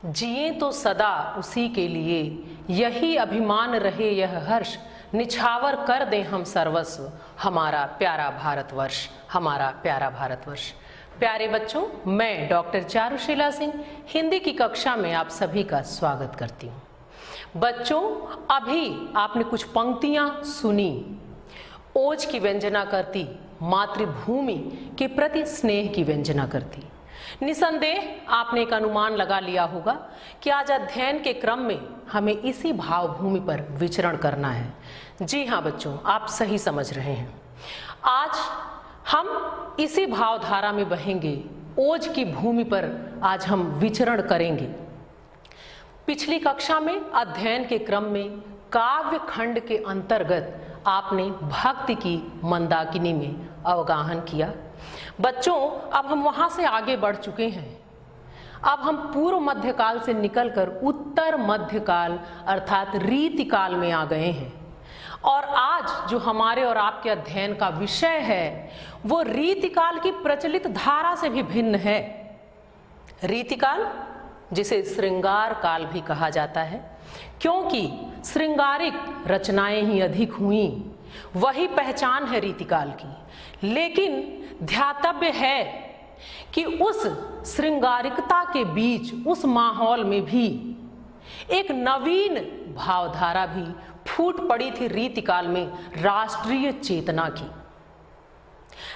जिए तो सदा उसी के लिए, यही अभिमान रहे यह हर्ष, निछावर कर दें हम सर्वस्व, हमारा प्यारा भारतवर्ष, हमारा प्यारा भारतवर्ष। प्यारे बच्चों, मैं डॉक्टर चारुशीला सिंह हिंदी की कक्षा में आप सभी का स्वागत करती हूँ। बच्चों, अभी आपने कुछ पंक्तियां सुनी। ओज की व्यंजना करती, मातृभूमि के प्रति स्नेह की व्यंजना करती। निसंदेह आपने एक अनुमान लगा लिया होगा कि आज अध्ययन के क्रम में हमें इसी भावभूमि पर विचरण करना है। जी हाँ बच्चों, आप सही समझ रहे हैं। आज हम इसी भावधारा में बहेंगे, ओज की भूमि पर आज हम विचरण करेंगे। पिछली कक्षा में अध्ययन के क्रम में काव्य खंड के अंतर्गत आपने भक्ति की मंदाकिनी में अवगाहन किया। बच्चों, अब हम वहां से आगे बढ़ चुके हैं। अब हम पूर्व मध्यकाल से निकलकर उत्तर मध्यकाल अर्थात रीतिकाल में आ गए हैं। और आज जो हमारे और आपके अध्ययन का विषय है वो रीतिकाल की प्रचलित धारा से भी भिन्न है। रीतिकाल, जिसे श्रृंगार काल भी कहा जाता है, क्योंकि श्रृंगारिक रचनाएं ही अधिक हुई, वही पहचान है रीतिकाल की। लेकिन ध्यातव्य है कि उस श्रृंगारिकता के बीच, उस माहौल में भी एक नवीन भावधारा भी फूट पड़ी थी रीतिकाल में, राष्ट्रीय चेतना की।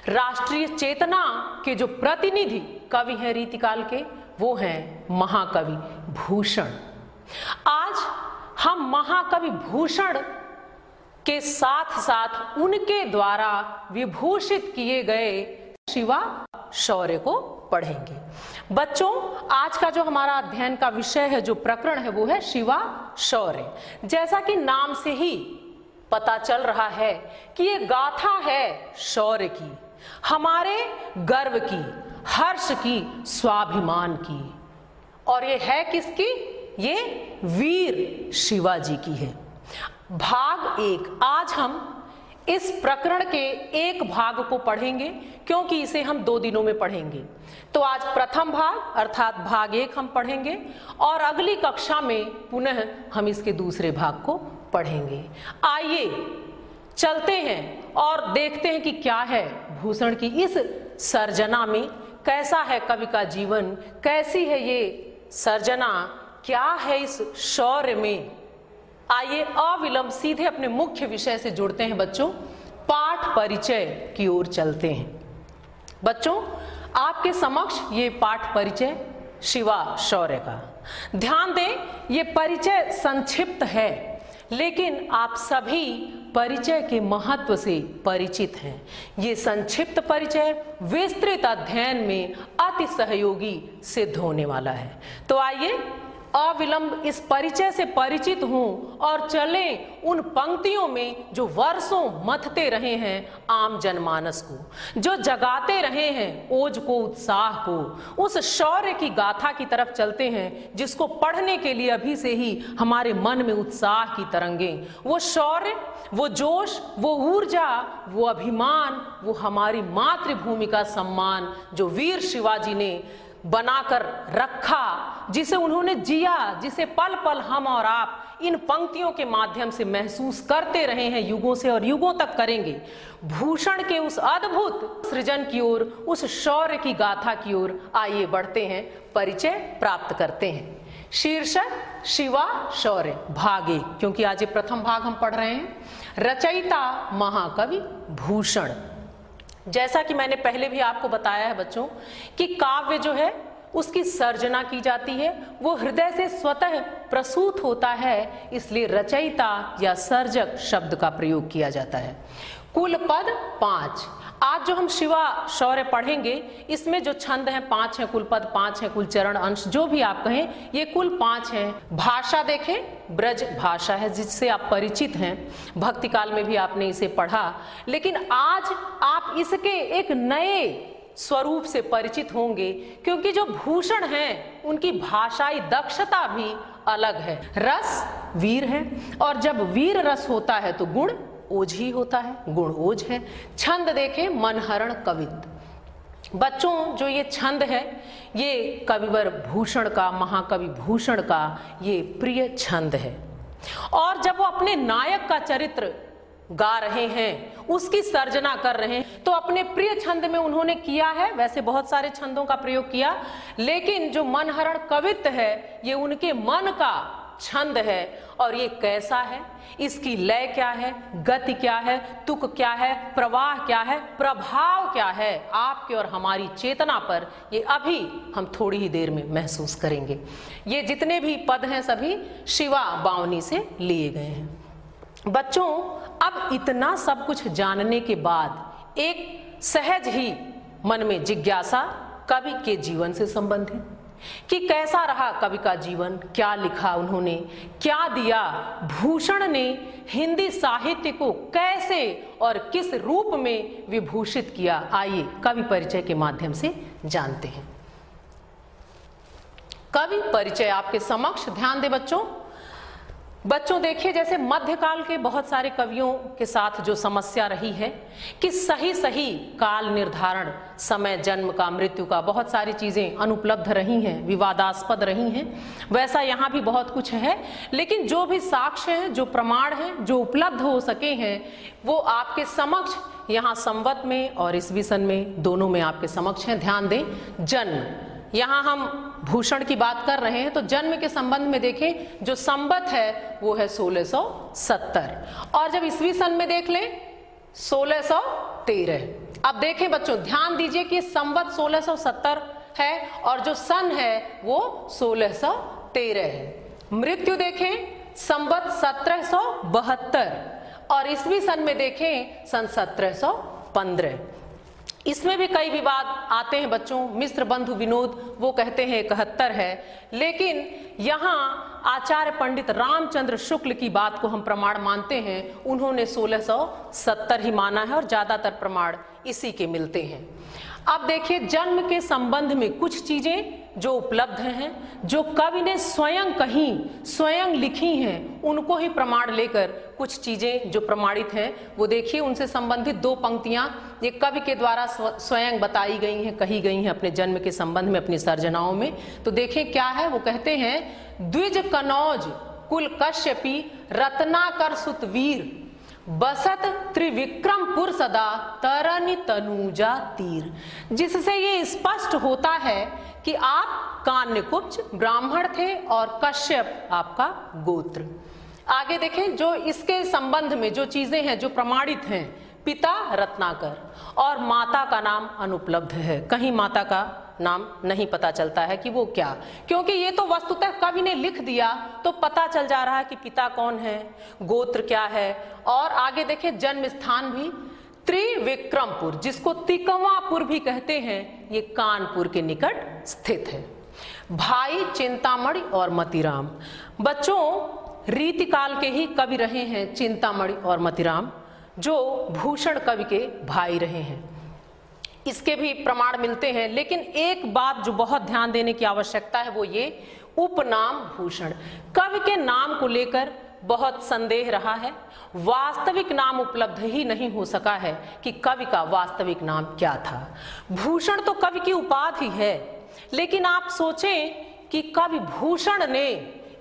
राष्ट्रीय चेतना के जो प्रतिनिधि कवि हैं रीतिकाल के, वो हैं महाकवि भूषण। आज हम महाकवि भूषण के साथ साथ उनके द्वारा विभूषित किए गए शिवा शौर्य को पढ़ेंगे। बच्चों, आज का जो हमारा अध्ययन का विषय है, जो प्रकरण है, वो है शिवा शौर्य। जैसा कि नाम से ही पता चल रहा है कि ये गाथा है शौर्य की, हमारे गर्व की, हर्ष की, स्वाभिमान की। और ये है किसकी? ये वीर शिवाजी की है। भाग एक, आज हम इस प्रकरण के एक भाग को पढ़ेंगे, क्योंकि इसे हम 2 दिनों में पढ़ेंगे। तो आज प्रथम भाग अर्थात भाग 1 हम पढ़ेंगे और अगली कक्षा में पुनः हम इसके दूसरे भाग को पढ़ेंगे। आइए चलते हैं और देखते हैं कि क्या है भूषण की इस सर्जना में, कैसा है कवि का जीवन, कैसी है ये सर्जना, क्या है इस शौर्य में। आइए अविलंब सीधे अपने मुख्य विषय से जुड़ते हैं बच्चों, पाठ परिचय की ओर चलते हैं। बच्चों, आपके समक्ष ये पाठ परिचय शिवा शौर्य का। ध्यान दें, ये परिचय संक्षिप्त है, लेकिन आप सभी परिचय के महत्व से परिचित हैं। ये संक्षिप्त परिचय विस्तृत अध्ययन में अति सहयोगी सिद्ध होने वाला है। तो आइए अविलंब इस परिचय से परिचित हों और चलें उन पंक्तियों में जो वर्षों मथते रहे हैं आम जनमानस को, जो जगाते रहे हैं ओज को, उत्साह को। उस शौर्य की गाथा की तरफ चलते हैं जिसको पढ़ने के लिए अभी से ही हमारे मन में उत्साह की तरंगें, वो शौर्य, वो जोश, वो ऊर्जा, वो अभिमान, वो हमारी मातृभूमि का सम्मान जो वीर शिवाजी ने बनाकर रखा, जिसे उन्होंने जिया, जिसे पल पल हम और आप इन पंक्तियों के माध्यम से महसूस करते रहे हैं, युगों से और युगों तक करेंगे। भूषण के उस अद्भुत सृजन की ओर, उस शौर्य की गाथा की ओर आइए बढ़ते हैं, परिचय प्राप्त करते हैं। शीर्षक शिवा शौर्य भाग 1, क्योंकि आज ये प्रथम भाग हम पढ़ रहे हैं। रचयिता महाकवि भूषण। जैसा कि मैंने पहले भी आपको बताया है बच्चों कि काव्य जो है उसकी सर्जना की जाती है, वो हृदय से स्वतः प्रसूत होता है, इसलिए रचयिता या सर्जक शब्द का प्रयोग किया जाता है। कुल पद 5। आज जो हम शिवा शौर्य पढ़ेंगे, इसमें जो छंद हैं 5 हैं, कुल पद 5 हैं, कुल चरण अंश जो भी आप कहें, ये कुल 5 हैं। भाषा देखें, ब्रज भाषा है जिससे आप परिचित हैं, भक्ति काल में भी आपने इसे पढ़ा। लेकिन आज आप इसके एक नए स्वरूप से परिचित होंगे, क्योंकि जो भूषण हैं उनकी भाषाई दक्षता भी अलग है। रस वीर है, और जब वीर रस होता है तो गुण ओज ही होता है, गुण ओज है। छंद देखें, मनहरण कवित्व। बच्चों जो ये छंद है ये कविवर भूषण का, महाकवि भूषण का ये प्रिय छंद है। और जब वो अपने नायक का चरित्र गा रहे हैं, उसकी सर्जना कर रहे हैं, तो अपने प्रिय छंद में उन्होंने किया है, वैसे बहुत सारे छंदों का प्रयोग किया, लेकिन जो मनहरण कवित्व है ये उनके मन का छंद है। और ये कैसा है, इसकी लय क्या है, गति क्या है, तुक क्या है, प्रवाह क्या है, प्रभाव क्या है आपके और हमारी चेतना पर, ये अभी हम थोड़ी ही देर में महसूस करेंगे। ये जितने भी पद हैं सभी शिवा बावनी से लिए गए हैं। बच्चों अब इतना सब कुछ जानने के बाद एक सहज ही मन में जिज्ञासा कवि के जीवन से संबंधित कि कैसा रहा कवि का जीवन, क्या लिखा उन्होंने, क्या दिया, भूषण ने हिंदी साहित्य को कैसे और किस रूप में विभूषित किया। आइए कवि परिचय के माध्यम से जानते हैं। कवि परिचय आपके समक्ष, ध्यान दें बच्चों। बच्चों देखिए, जैसे मध्यकाल के बहुत सारे कवियों के साथ जो समस्या रही है कि सही काल निर्धारण, समय जन्म का, मृत्यु का, बहुत सारी चीजें अनुपलब्ध रही हैं, विवादास्पद रही हैं, वैसा यहाँ भी बहुत कुछ है। लेकिन जो भी साक्ष्य हैं, जो प्रमाण हैं, जो उपलब्ध हो सके हैं, वो आपके समक्ष यहाँ संवत में और ईस्वी सन में दोनों में आपके समक्ष हैं। ध्यान दें, जन्म, यहाँ हम भूषण की बात कर रहे हैं तो जन्म के संबंध में देखें, जो संवत है वो है 1670 और जब ईस्वी सन में देख लें 1613। अब देखें बच्चों, ध्यान दीजिए कि संवत 1670 है और जो सन है वो 1613 है। मृत्यु देखें संवत 1772 और ईस्वी सन में देखें सन 1715। इसमें भी कई विवाद आते हैं बच्चों। मिश्र बंधु विनोद वो कहते हैं 71 है, लेकिन यहाँ आचार्य पंडित रामचंद्र शुक्ल की बात को हम प्रमाण मानते हैं, उन्होंने 1670 ही माना है और ज्यादातर प्रमाण इसी के मिलते हैं। अब देखिए, जन्म के संबंध में कुछ चीजें जो उपलब्ध हैं, जो कवि ने स्वयं कहीं, स्वयं लिखी हैं, उनको ही प्रमाण लेकर कुछ चीजें जो प्रमाणित हैं वो देखिए, उनसे संबंधित दो पंक्तियां ये कवि के द्वारा स्वयं बताई गई हैं, कही गई हैं अपने जन्म के संबंध में, अपनी सर्जनाओं में। तो देखें क्या है, वो कहते हैं, द्विज कनौज कुल कश्यपी रत्नाकर सुतवीर बसत त्रिविक्रमपुर सदा तरनि तनुजा तीर। जिससे ये स्पष्ट होता है कि आप कान्यकुब्ज ब्राह्मण थे और कश्यप आपका गोत्र। आगे देखें, जो इसके संबंध में जो चीजें हैं जो प्रमाणित हैं, पिता रत्नाकर और माता का नाम अनुपलब्ध है, कहीं माता का नाम नहीं पता चलता है कि वो क्या, क्योंकि ये तो वस्तुतः कवि ने लिख दिया तो पता चल जा रहा है कि पिता कौन है, गोत्र क्या है। और आगे देखें, जन्म स्थान भी त्रिविक्रमपुर, जिसको तिकवापुर भी कहते हैं, ये कानपुर के निकट स्थित है। भाई चिंतामणि और मतीराम, बच्चों रीतिकाल के ही कवि रहे हैं चिंतामणि और मतीराम, जो भूषण कवि के भाई रहे हैं। इसके भी प्रमाण मिलते हैं, लेकिन एक बात जो बहुत ध्यान देने की आवश्यकता है वो ये, उपनाम भूषण, कवि के नाम को लेकर बहुत संदेह रहा है। वास्तविक नाम उपलब्ध ही नहीं हो सका है कि कवि का वास्तविक नाम क्या था। भूषण तो कवि की उपाधि है, लेकिन आप सोचें कि कवि भूषण ने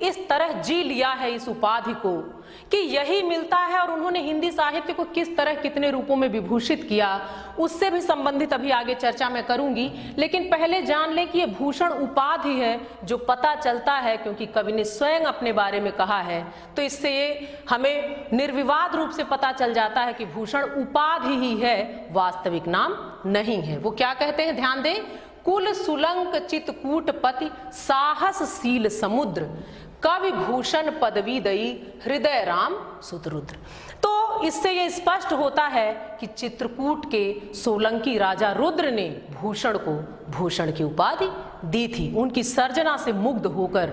इस तरह जी लिया है इस उपाधि को कि यही मिलता है, और उन्होंने हिंदी साहित्य को किस तरह कितने रूपों में विभूषित किया, उससे भी संबंधित अभी आगे चर्चा मैं करूंगी। लेकिन पहले जान लें कि ये भूषण उपाधि है जो पता चलता है क्योंकि कवि ने स्वयं अपने बारे में कहा है, तो इससे ये हमें निर्विवाद रूप से पता चल जाता है कि भूषण उपाधि ही है, वास्तविक नाम नहीं है। वो क्या कहते हैं, ध्यान दें, कुल सुलंक चितकूटपति साहसशील समुद्र कवि भूषण पदवी दई हृदय राम सुतरुद्र। तो इससे ये स्पष्ट होता है कि चित्रकूट के सोलंकी राजा रुद्र ने भूषण को भूषण की उपाधि दी थी। उनकी सर्जना से मुग्ध होकर,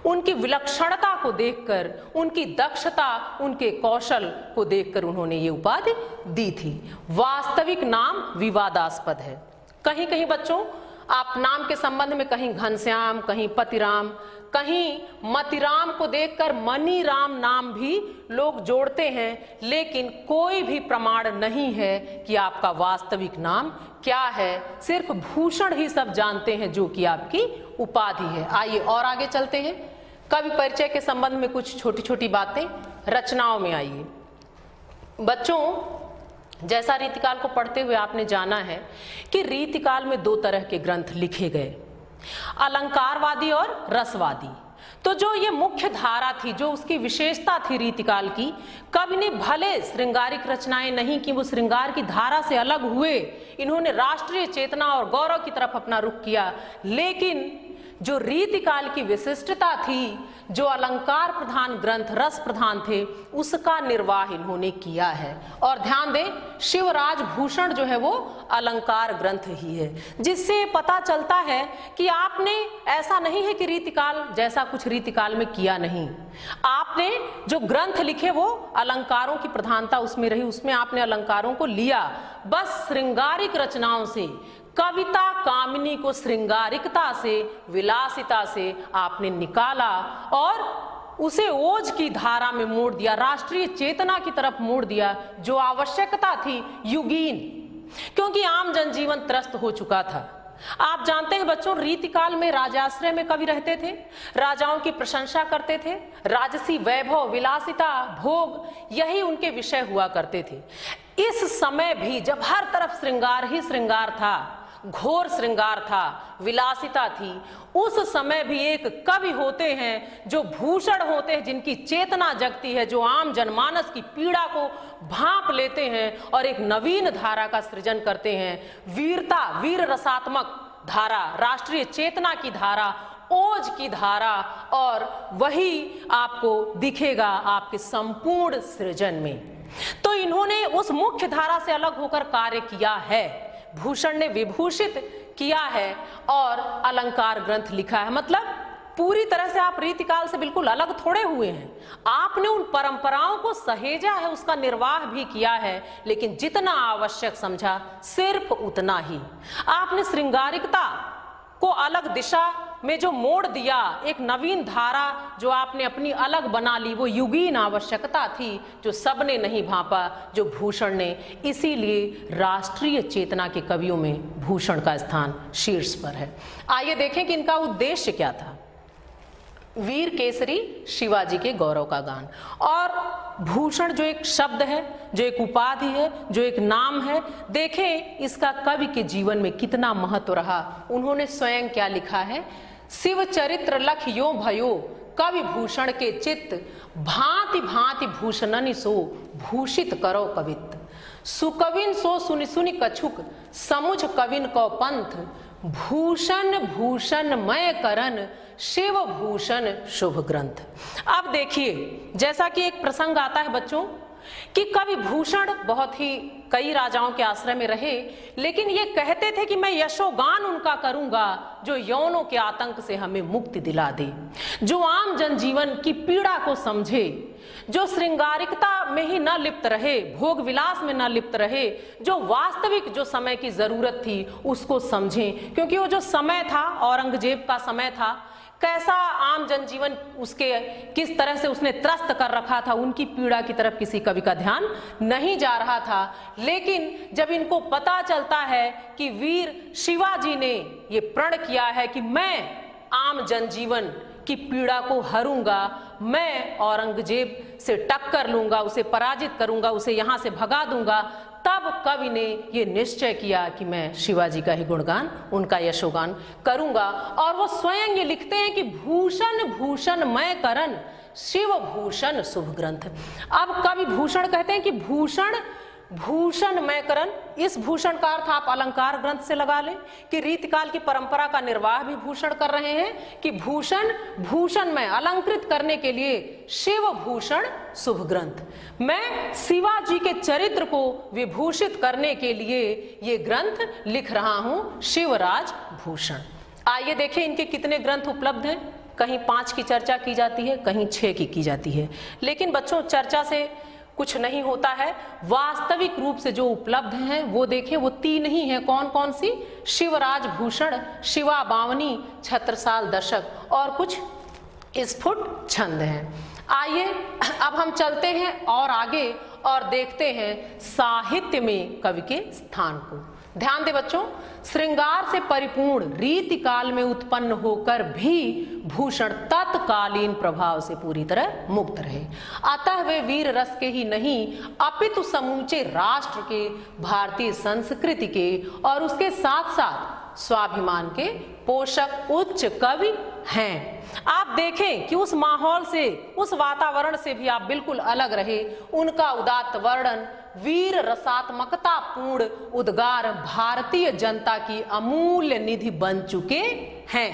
उनकी विलक्षणता को देखकर, उनकी दक्षता, उनके कौशल को देखकर उन्होंने ये उपाधि दी थी। वास्तविक नाम विवादास्पद है। कहीं कहीं बच्चों आप नाम के संबंध में कहीं घनश्याम, कहीं पतिराम, कहीं मतिराम को देखकर मनीराम नाम भी लोग जोड़ते हैं, लेकिन कोई भी प्रमाण नहीं है कि आपका वास्तविक नाम क्या है। सिर्फ भूषण ही सब जानते हैं जो कि आपकी उपाधि है। आइए और आगे चलते हैं। कवि परिचय के संबंध में कुछ छोटी छोटी बातें रचनाओं में। आइए बच्चों, जैसा रीतिकाल को पढ़ते हुए आपने जाना है कि रीतिकाल में दो तरह के ग्रंथ लिखे गए, अलंकारवादी और रसवादी। तो जो ये मुख्य धारा थी, जो उसकी विशेषता थी रीतिकाल की, कवि ने भले श्रृंगारिक रचनाएं नहीं की, वो श्रृंगार की धारा से अलग हुए, इन्होंने राष्ट्रीय चेतना और गौरव की तरफ अपना रुख किया, लेकिन जो रीतिकाल की विशिष्टता थी, जो अलंकार प्रधान ग्रंथ रस प्रधान थे, उसका निर्वाह इन्होंने किया है। और ध्यान दें, शिवराज भूषण जो है वो अलंकार ग्रंथ ही है, जिससे पता चलता है कि आपने ऐसा नहीं है कि रीतिकाल जैसा कुछ रीतिकाल में किया नहीं। आपने जो ग्रंथ लिखे वो अलंकारों की प्रधानता उसमें रही, उसमें आपने अलंकारों को लिया। बस श्रृंगारिक रचनाओं से, कविता कामिनी को श्रृंगारिकता से, विलासिता से आपने निकाला और उसे ओज की धारा में मोड़ दिया, राष्ट्रीय चेतना की तरफ मोड़ दिया। जो आवश्यकता थी युगीन, क्योंकि आम जनजीवन त्रस्त हो चुका था। आप जानते हैं बच्चों, रीतिकाल में राजाश्रय में कवि रहते थे, राजाओं की प्रशंसा करते थे, राजसी वैभव, विलासिता, भोग, यही उनके विषय हुआ करते थे। इस समय भी जब हर तरफ श्रृंगार ही श्रृंगार था, घोर श्रृंगार था, विलासिता थी, उस समय भी एक कवि होते हैं जो भूषण होते हैं, जिनकी चेतना जगती है, जो आम जनमानस की पीड़ा को भांप लेते हैं और एक नवीन धारा का सृजन करते हैं। वीरता, वीर रसात्मक धारा, राष्ट्रीय चेतना की धारा, ओज की धारा, और वही आपको दिखेगा आपके संपूर्ण सृजन में। तो इन्होंने उस मुख्य धारा से अलग होकर कार्य किया है। भूषण ने विभूषित किया है और अलंकार ग्रंथ लिखा है। मतलब पूरी तरह से आप रीतिकाल से बिल्कुल अलग थोड़े हुए हैं। आपने उन परंपराओं को सहेजा है, उसका निर्वाह भी किया है, लेकिन जितना आवश्यक समझा सिर्फ उतना ही। आपने श्रृंगारिकता को अलग दिशा में जो मोड़ दिया, एक नवीन धारा जो आपने अपनी अलग बना ली, वो युगीन आवश्यकता थी जो सबने नहीं भांपा, जो भूषण ने। इसीलिए राष्ट्रीय चेतना के कवियों में भूषण का स्थान शीर्ष पर है। आइए देखें कि इनका उद्देश्य क्या था। वीर केसरी शिवाजी के गौरव का गान। और भूषण जो एक शब्द है, जो एक उपाधि है, जो एक नाम है, देखें इसका कवि के जीवन में कितना महत्व रहा। उन्होंने स्वयं क्या लिखा है, शिव चरित्र लख यो भयो, कवि भूषण के चित्त, भांति भांति भूषणनि सो, भूषित करो कवित, सुकविन सो सुनि सुनि कछुक, समुझ कविन को पंथ, भूषण भूषण मय करन, शिव भूषण शुभ ग्रंथ। अब देखिए, जैसा कि एक प्रसंग आता है बच्चों कि कवि भूषण बहुत ही कई राजाओं के आश्रय में रहे, लेकिन ये कहते थे कि मैं यशोगान उनका करूंगा जो यौनों के आतंक से हमें मुक्ति दिला दे, जो आम जनजीवन की पीड़ा को समझे, जो श्रृंगारिकता में ही न लिप्त रहे, भोग विलास में न लिप्त रहे, जो वास्तविक जो समय की जरूरत थी उसको समझें। क्योंकि वो जो समय था, औरंगजेब का समय था, कैसा आम जनजीवन उसके किस तरह से उसने त्रस्त कर रखा था, उनकी पीड़ा की तरफ किसी कवि का ध्यान नहीं जा रहा था। लेकिन जब इनको पता चलता है कि वीर शिवाजी ने ये प्रण किया है कि मैं आम जनजीवन की पीड़ा को हरूंगा, मैं औरंगजेब से टक्कर लूंगा, उसे पराजित करूंगा, उसे यहां से भगा दूंगा, तब कवि ने ये निश्चय किया कि मैं शिवाजी का ही गुणगान, उनका यशोगान करूंगा। और वो स्वयं ये लिखते हैं कि भूषण भूषण मय करन, शिव भूषण शुभ ग्रंथ। अब कवि भूषण कहते हैं कि भूषण भूषण मय करन, इस भूषण का अर्थ आप अलंकार ग्रंथ से लगा लें कि रीतिकाल की परंपरा का निर्वाह भी भूषण कर रहे हैं, कि भूषण भूषण में अलंकृत करने के लिए शिव भूषण शुभ ग्रंथ, मैं शिवाजी के चरित्र को विभूषित करने के लिए ये ग्रंथ लिख रहा हूं, शिवराज भूषण। आइए देखें इनके कितने ग्रंथ उपलब्ध हैं। कहीं 5 की चर्चा की जाती है, कहीं 6 की जाती है, लेकिन बच्चों चर्चा से कुछ नहीं होता है। वास्तविक रूप से जो उपलब्ध हैं वो देखें, वो 3 ही हैं। कौन कौन सी? शिवराज भूषण, शिवा बावनी, छत्रसाल दशक और कुछ स्फुट छंद हैं। आइए अब हम चलते हैं और आगे और देखते हैं साहित्य में कवि के स्थान को। ध्यान दे बच्चों, श्रृंगार से परिपूर्ण रीति काल में उत्पन्न होकर भी भूषण तत्कालीन प्रभाव से पूरी तरह मुक्त रहे। अतः वे वीर रस के ही नहीं अपितु समूचे राष्ट्र के, भारतीय संस्कृति के और उसके साथ साथ स्वाभिमान के पोषक उच्च कवि हैं। आप देखें कि उस माहौल से, उस वातावरण से भी आप बिल्कुल अलग रहे। उनका उदात्त वर्णन, वीर रसात्मकता पूर्ण उद्गार भारतीय जनता की अमूल्य निधि बन चुके हैं।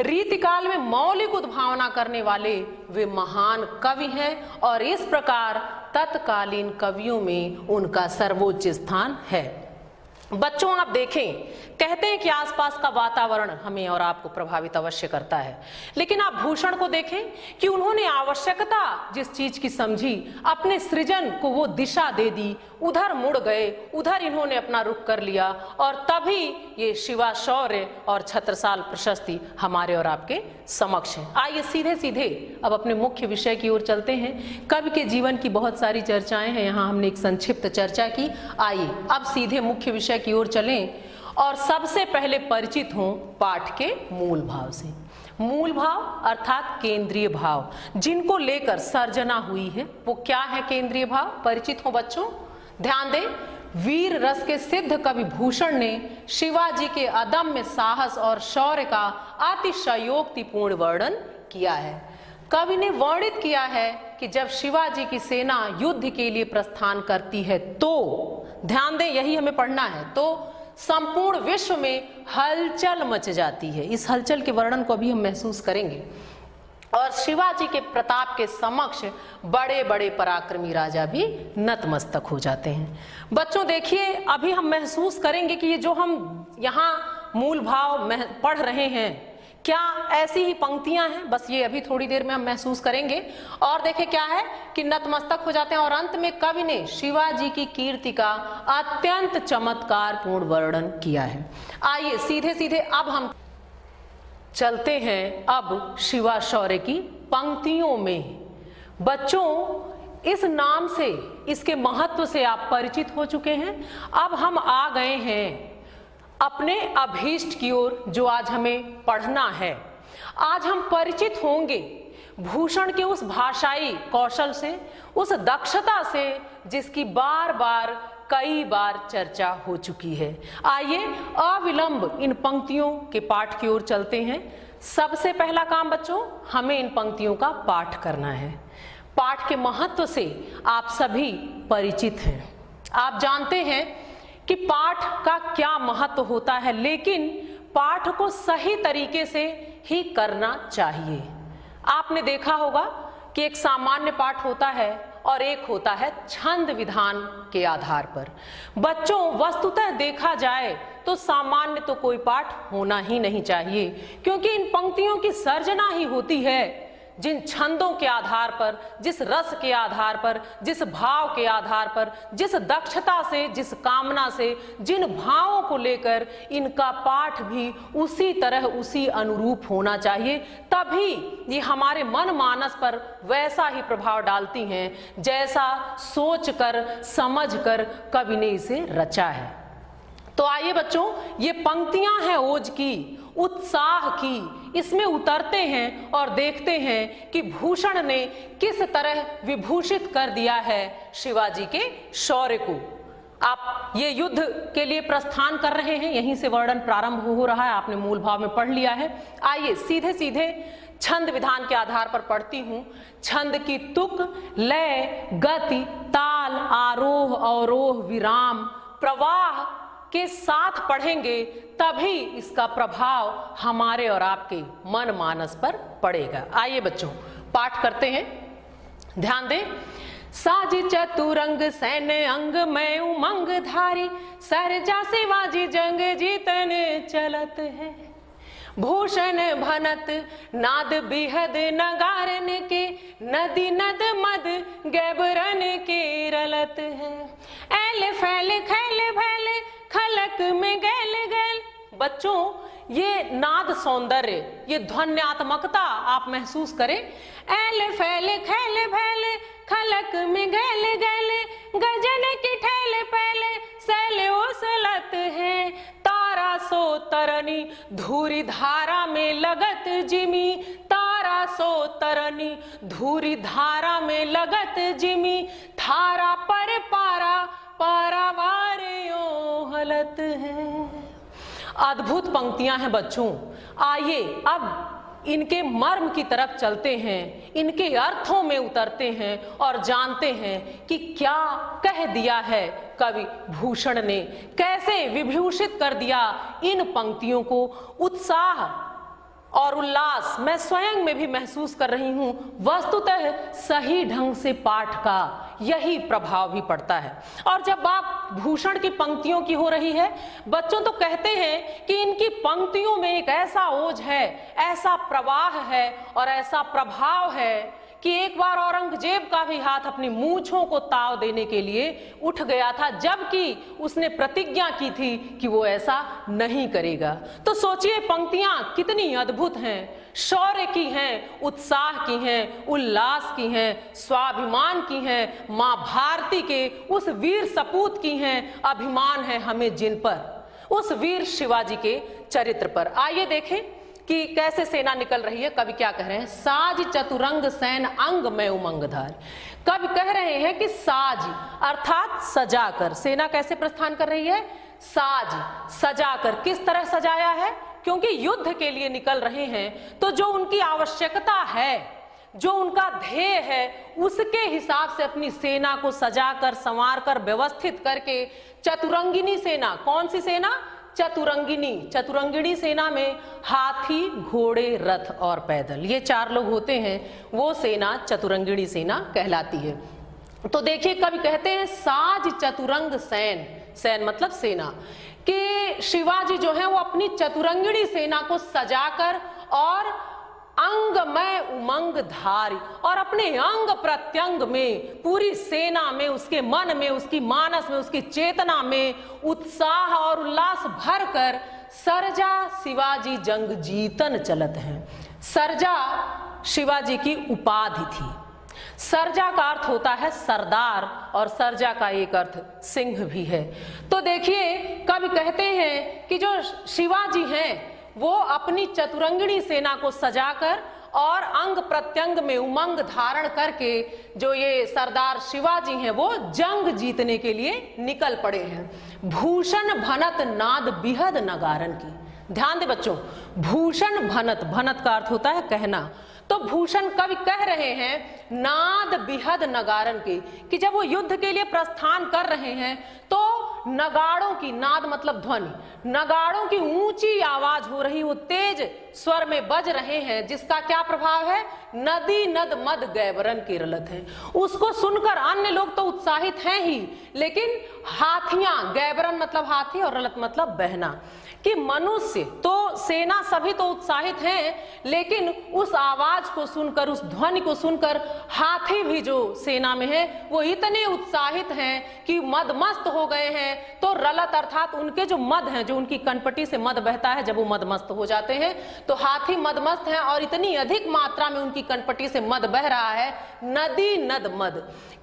रीतिकाल में मौलिक उद्भावना करने वाले वे महान कवि हैं और इस प्रकार तत्कालीन कवियों में उनका सर्वोच्च स्थान है। बच्चों आप देखें, कहते हैं कि आसपास का वातावरण हमें और आपको प्रभावित अवश्य करता है, लेकिन आप भूषण को देखें कि उन्होंने आवश्यकता जिस चीज की समझी, अपने सृजन को वो दिशा दे दी, उधर मुड़ गए, उधर इन्होंने अपना रुख कर लिया और तभी ये शिवा शौर्य और छत्रसाल प्रशस्ति हमारे और आपके समक्ष है। आइए सीधे सीधे अब अपने मुख्य विषय की ओर चलते हैं। कवि के जीवन की बहुत सारी चर्चाएं हैं, यहाँ हमने एक संक्षिप्त चर्चा की। आइए अब सीधे मुख्य विषय की ओर चलें और सबसे पहले परिचित हों पाठ के मूल भाव से। मूल भाव अर्थात केंद्रीय भाव, जिनको लेकर सर्जना हुई है, वो क्या है केंद्रीय भाव? परिचित हो बच्चों, ध्यान दें। वीर रस के सिद्ध कवि भूषण ने शिवाजी के अदम्य साहस और शौर्य का अतिशयोक्तिपूर्ण वर्णन किया है। कवि ने वर्णित किया है कि जब शिवाजी की सेना युद्ध के लिए प्रस्थान करती है तो, ध्यान दें यही हमें पढ़ना है, तो संपूर्ण विश्व में हलचल मच जाती है। इस हलचल के वर्णन को अभी हम महसूस करेंगे और शिवाजी के प्रताप के समक्ष बड़े बड़े पराक्रमी राजा भी नतमस्तक हो जाते हैं। बच्चों देखिए, अभी हम महसूस करेंगे कि ये जो हम यहाँ मूल भाव पढ़ रहे हैं, क्या ऐसी ही पंक्तियां हैं? बस ये अभी थोड़ी देर में हम महसूस करेंगे। और देखें क्या है कि नतमस्तक हो जाते हैं और अंत में कवि ने शिवाजी की कीर्ति का अत्यंत चमत्कारपूर्ण वर्णन किया है। आइए सीधे सीधे अब हम चलते हैं अब शिवा शौर्य की पंक्तियों में। बच्चों इस नाम से, इसके महत्व से आप परिचित हो चुके हैं। अब हम आ गए हैं अपने अभीष्ट की ओर, जो आज हमें पढ़ना है। आज हम परिचित होंगे भूषण के उस भाषाई कौशल से, उस दक्षता से जिसकी बार बार कई बार चर्चा हो चुकी है। आइए अविलंब इन पंक्तियों के पाठ की ओर चलते हैं। सबसे पहला काम बच्चों, हमें इन पंक्तियों का पाठ करना है। पाठ के महत्व से आप सभी परिचित हैं। आप जानते हैं कि पाठ का क्या महत्व होता है, लेकिन पाठ को सही तरीके से ही करना चाहिए। आपने देखा होगा कि एक सामान्य पाठ होता है और एक होता है छंद विधान के आधार पर। बच्चों वस्तुतः देखा जाए तो सामान्य तो कोई पाठ होना ही नहीं चाहिए, क्योंकि इन पंक्तियों की सर्जना ही होती है जिन छंदों के आधार पर, जिस रस के आधार पर, जिस भाव के आधार पर, जिस दक्षता से, जिस कामना से, जिन भावों को लेकर इनका पाठ भी उसी तरह, उसी अनुरूप होना चाहिए। तभी ये हमारे मन मानस पर वैसा ही प्रभाव डालती हैं जैसा सोचकर, समझकर कवि ने इसे रचा है। तो आइए बच्चों, ये पंक्तियां हैं ओज की, उत्साह की। इसमें उतरते हैं और देखते हैं कि भूषण ने किस तरह विभूषित कर दिया है शिवाजी के शौर्य को। आप ये युद्ध के लिए प्रस्थान कर रहे हैं, यहीं से वर्णन प्रारंभ हो रहा है, आपने मूल भाव में पढ़ लिया है। आइए सीधे सीधे छंद विधान के आधार पर पढ़ती हूं। छंद की तुक, लय, गति, ताल, आरोह, अवरोह, विराम, प्रवाह के साथ पढ़ेंगे तभी इसका प्रभाव हमारे और आपके मन मानस पर पड़ेगा। आइए बच्चों पाठ करते हैं, ध्यान दें। साज चतुरंग सैन्य अंग में उमंग धारी, सरजा शिवाजी जंग जीतने चलत है। भूषण भनत नाद बिहद नगारन के, नदी नद मद गैबरन के रलत है। ऐल फैल खैल भैल खलक में गैल गैल। बच्चों, ये नाद सौंदर्य, ये ध्वन्यात्मकता आप महसूस करें। ऐल फैल खैल भैल खलक में गैल गैल, गजन की ठैल पहले सैल उसलत है। तारा सो तरनी धूरी धारा में लगत जिमी, तारा सो तरनी धूरी धारा में लगत जिमी, थारा पर पारा पारावारियों हलत है। अद्भुत पंक्तियां हैं बच्चों। आइए अब इनके मर्म की तरफ चलते हैं, इनके अर्थों में उतरते हैं और जानते हैं कि क्या कह दिया है कवि भूषण ने, कैसे विभूषित कर दिया इन पंक्तियों को। उत्साह और उल्लास मैं स्वयं में भी महसूस कर रही हूं। वस्तुतः सही ढंग से पाठ का यही प्रभाव भी पड़ता है। और जब बात भूषण की पंक्तियों की हो रही है बच्चों, तो कहते हैं कि इनकी पंक्तियों में एक ऐसा ओज है, ऐसा प्रवाह है और ऐसा प्रभाव है कि एक बार औरंगजेब का भी हाथ अपनी मूंछों को ताव देने के लिए उठ गया था, जबकि उसने प्रतिज्ञा की थी कि वो ऐसा नहीं करेगा। तो सोचिए पंक्तियां कितनी अद्भुत हैं, शौर्य की हैं, उत्साह की हैं, उल्लास की हैं, स्वाभिमान की हैं, मां भारती के उस वीर सपूत की हैं, अभिमान है हमें जिन पर, उस वीर शिवाजी के चरित्र पर। आइए देखें कि कैसे सेना निकल रही है। कवि क्या कह रहे हैं? साज चतुरंग सैन अंग में उमंगधार। कवि कह रहे हैं कि साज अर्थात सजाकर सेना कैसे प्रस्थान कर रही है? साज सजाकर। किस तरह सजाया है? क्योंकि युद्ध के लिए निकल रहे हैं, तो जो उनकी आवश्यकता है, जो उनका ध्येय है, उसके हिसाब से अपनी सेना को सजाकर संवारकर व्यवस्थित करके चतुरंगिनी सेना। कौन सी सेना? चतुरंगिनी। चतुरंगिनी सेना में हाथी, घोड़े, रथ और पैदल, ये 4 लोग होते हैं, वो सेना चतुरंगिनी सेना कहलाती है। तो देखिए कवि कहते हैं साज चतुरंग सैन, सैन मतलब सेना, कि शिवाजी जो है वो अपनी चतुरंगिनी सेना को सजाकर और अंगमय उमंग धारी, और अपने अंग प्रत्यंग में, पूरी सेना में, उसके मन में, उसकी मानस में, उसकी चेतना में उत्साह और उल्लास भरकर सरजा शिवाजी जंग जीतन चलत हैं। सरजा शिवाजी की उपाधि थी। सरजा का अर्थ होता है सरदार और सरजा का एक अर्थ सिंह भी है। तो देखिए कवि कहते हैं कि जो शिवाजी हैं वो अपनी चतुरंगिणी सेना को सजाकर और अंग प्रत्यंग में उमंग धारण करके जो ये सरदार शिवाजी हैं वो जंग जीतने के लिए निकल पड़े हैं। भूषण भनत नाद बिहद नगारन की। ध्यान दे बच्चों, भूषण भनत, भनत का अर्थ होता है कहना। तो भूषण कवि कह रहे हैं नाद बिहद नगारन के, कि जब वो युद्ध के लिए प्रस्थान कर रहे हैं तो नगाड़ों की, नाद मतलब ध्वनि, नगाड़ों की ऊंची आवाज हो रही, वो तेज स्वर में बज रहे हैं, जिसका क्या प्रभाव है? नदी नद मद गैबरन के रलत है। उसको सुनकर अन्य लोग तो उत्साहित हैं ही, लेकिन हाथियां, गैबरन मतलब हाथी और रलत मतलब बहना, कि मनुष्य तो सेना सभी तो उत्साहित हैं, लेकिन उस आवाज को सुनकर, उस ध्वनि को सुनकर हाथी भी जो सेना में है वो इतने उत्साहित हैं कि मदमस्त हो गए हैं। तो रलत अर्थात उनके जो मद हैं, जो उनकी कनपटी से मद बहता है, जब वो मदमस्त हो जाते हैं तो हाथी मदमस्त हैं और इतनी अधिक मात्रा में उनकी कनपटी से मद बह रहा है, नदी नद मद,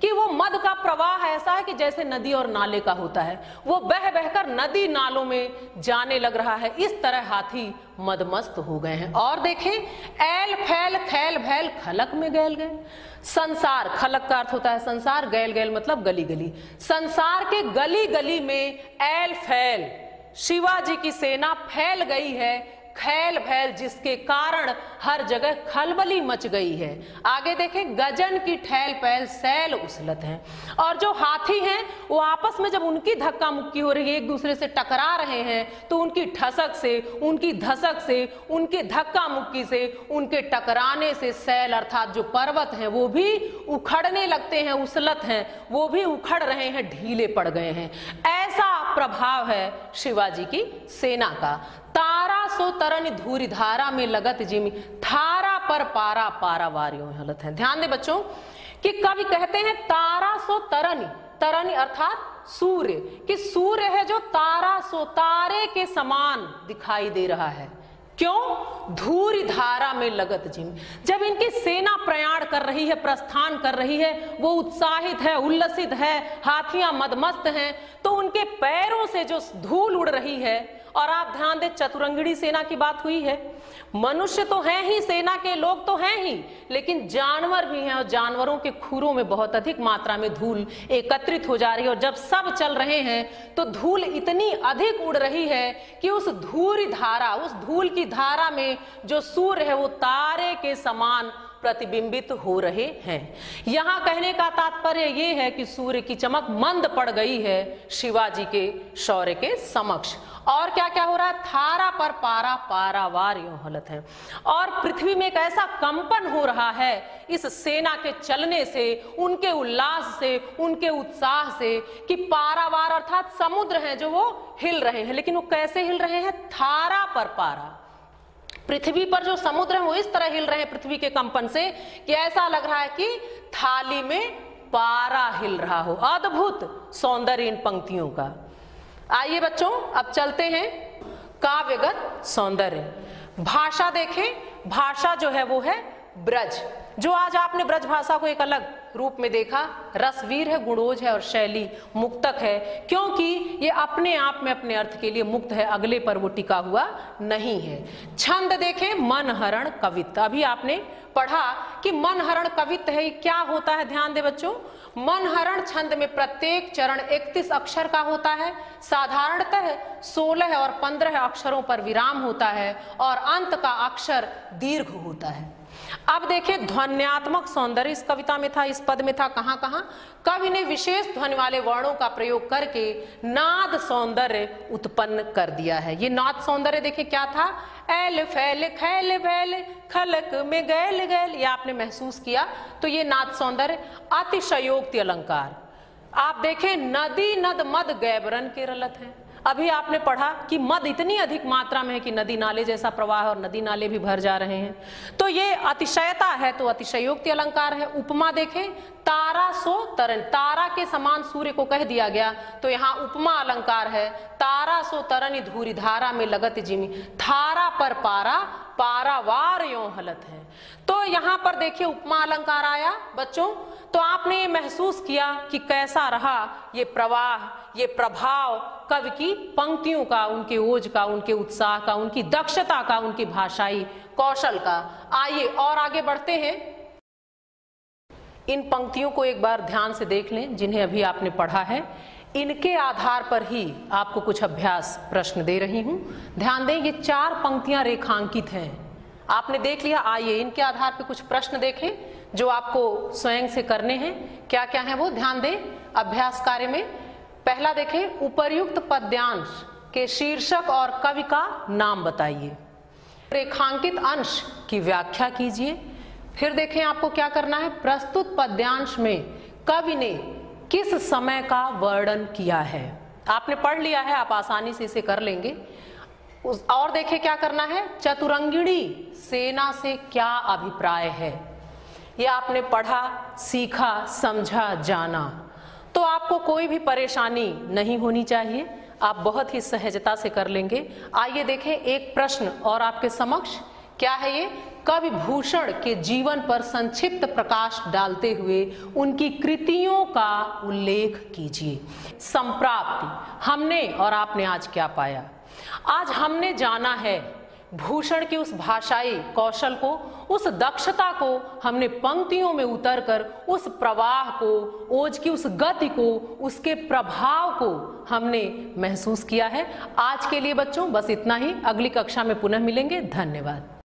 कि वो मद का प्रवाह ऐसा है कि जैसे नदी और नाले का होता है, वो बह बहकर नदी नालों में जाने लग रहा है। इस तरह हाथी मदमस्त हो गए हैं। और देखें ऐल फैल खैल भैल खलक में गैल गए। संसार, खलक का अर्थ होता है संसार, गैल गैल मतलब गली गली। संसार के गली गली में ऐल फैल शिवाजी की सेना फैल गई है, खैल भैल, जिसके कारण हर जगह खलबली मच गई है। आगे देखें गजन की ठैल पैल सैल उछलत है। और जो हाथी हैं वो आपस में जब उनकी धक्का मुक्की हो रही है, एक दूसरे से टकरा रहे हैं, तो उनकी ठसक से, उनकी धसक से, उनके धक्का मुक्की से, उनके टकराने से सैल अर्थात जो पर्वत हैं वो भी उखड़ने लगते हैं, उछलत हैं, वो भी उखड़ रहे हैं, ढीले पड़ गए हैं। ऐसा प्रभाव है शिवाजी की सेना का। तारा सो तरन धूरी धारा में लगत जिमी, थारा पर पारा पारावारियों हलत है। ध्यान दे बच्चों कि कवि कहते हैं तारा सो तरनी, तरनी अर्थात सूर्य, कि सूर्य है जो तारा सो तारे के समान दिखाई दे रहा है। क्यों? धूरी धारा में लगत जिम, जब इनकी सेना प्रयाण कर रही है, प्रस्थान कर रही है, वो उत्साहित है, उल्लसित है, हाथियां मदमस्त हैं, तो उनके पैरों से जो धूल उड़ रही है। और आप ध्यान दें, चतुरंगिणी सेना की बात हुई है। मनुष्य तो हैं ही, सेना के लोग तो हैं ही, लेकिन जानवर भी हैं, और जानवरों के खुरों में बहुत अधिक मात्रा में धूल एकत्रित हो जा रही है। और जब सब चल रहे हैं तो धूल इतनी अधिक उड़ रही है कि उस धूरी धारा, उस धूल की धारा में जो सूर्य है वो तारे के समान प्रतिबिंबित हो रहे हैं। यहां कहने का तात्पर्य यह है कि सूर्य की चमक मंद पड़ गई है शिवाजी के शौर्य के समक्ष। और क्या क्या हो रहा है? थारा पर पारा पारावार यूं हलत है, और पृथ्वी में एक ऐसा कंपन हो रहा है इस सेना के चलने से, उनके उल्लास से, उनके उत्साह से, कि पारावार अर्थात समुद्र है जो वो हिल रहे हैं। लेकिन वो कैसे हिल रहे हैं? थारा पर पारा, पृथ्वी पर जो समुद्र है वो इस तरह हिल रहे हैं पृथ्वी के कंपन से कि ऐसा लग रहा है कि थाली में पारा हिल रहा हो। अद्भुत सौंदर्य इन पंक्तियों का। आइए बच्चों अब चलते हैं काव्यगत सौंदर्य। भाषा देखें, भाषा जो है वो है ब्रज, जो आज आपने ब्रज भाषा को एक अलग रूप में देखा। रसवीर है, गुणोज है और शैली मुक्तक है, क्योंकि ये अपने आप में अपने अर्थ के लिए मुक्त है, अगले पर वो टिका हुआ नहीं है। छंद देखें, मनहरण कवित्व। अभी आपने पढ़ा कि मनहरण कवित्व है, क्या होता है? ध्यान दे बच्चों, मनहरण छंद में प्रत्येक चरण 31 अक्षर का होता है। साधारणतः 16 और 15 अक्षरों पर विराम होता है और अंत का अक्षर दीर्घ होता है। अब देखिए ध्वन्यात्मक सौंदर्य इस कविता में था, इस पद में था। कहां कहां? कवि ने विशेष ध्वनि वाले वर्णों का प्रयोग करके नाद सौंदर्य उत्पन्न कर दिया है। ये नाद सौंदर्य देखिए क्या था? एल फैल खैल बैल खलक में गैल गैल, ये आपने महसूस किया। तो ये नाद सौंदर्य। अतिशयोक्ति अलंकार, आप देखें नदी नद मद गैबरन के रलत है। अभी आपने पढ़ा कि मद इतनी अधिक मात्रा में है कि नदी नाले जैसा प्रवाह है और नदी नाले भी भर जा रहे हैं। तो ये अतिशयता है, तो अतिशयोक्ति अलंकार है। उपमा देखें, तारा सो तरन, तारा के समान सूर्य को कह दिया गया, तो यहाँ उपमा अलंकार है। तारा सो तरन धूरी धारा में लगत जिमी, थारा पर पारा पारावार यों हलत है। तो यहाँ पर देखिए उपमा अलंकार आया बच्चों। तो आपने महसूस किया कि कैसा रहा ये प्रवाह, ये प्रभाव कवि की पंक्तियों का, उनके ओज का, उनके उत्साह का, उनकी दक्षता का, उनकी भाषाई कौशल का। आइए और आगे बढ़ते हैं। इन पंक्तियों को एक बार ध्यान से देख लें जिन्हें अभी आपने पढ़ा है। इनके आधार पर ही आपको कुछ अभ्यास प्रश्न दे रही हूं। ध्यान दें, ये 4 पंक्तियां रेखांकित हैं, आपने देख लिया। आइए इनके आधार पर कुछ प्रश्न देखें जो आपको स्वयं से करने हैं। क्या क्या है वो ध्यान दें अभ्यास कार्य में। पहला देखें, उपर्युक्त पद्यांश के शीर्षक और कवि का नाम बताइए। रेखांकित अंश की व्याख्या कीजिए। फिर देखें आपको क्या करना है, प्रस्तुत पद्यांश में कवि ने किस समय का वर्णन किया है। आपने पढ़ लिया है, आप आसानी से इसे कर लेंगे। और देखें क्या करना है, चतुरंगिणी सेना से क्या अभिप्राय है। ये आपने पढ़ा, सीखा, समझा, जाना, तो आपको कोई भी परेशानी नहीं होनी चाहिए, आप बहुत ही सहजता से कर लेंगे। आइए देखें एक प्रश्न और आपके समक्ष। क्या है ये? कवि भूषण के जीवन पर संक्षिप्त प्रकाश डालते हुए उनकी कृतियों का उल्लेख कीजिए। संप्राप्ति, हमने और आपने आज क्या पाया? आज हमने जाना है भूषण की उस भाषाई कौशल को, उस दक्षता को हमने पंक्तियों में उतरकर उस प्रवाह को, ओज की उस गति को, उसके प्रभाव को हमने महसूस किया है। आज के लिए बच्चों बस इतना ही। अगली कक्षा में पुनः मिलेंगे। धन्यवाद।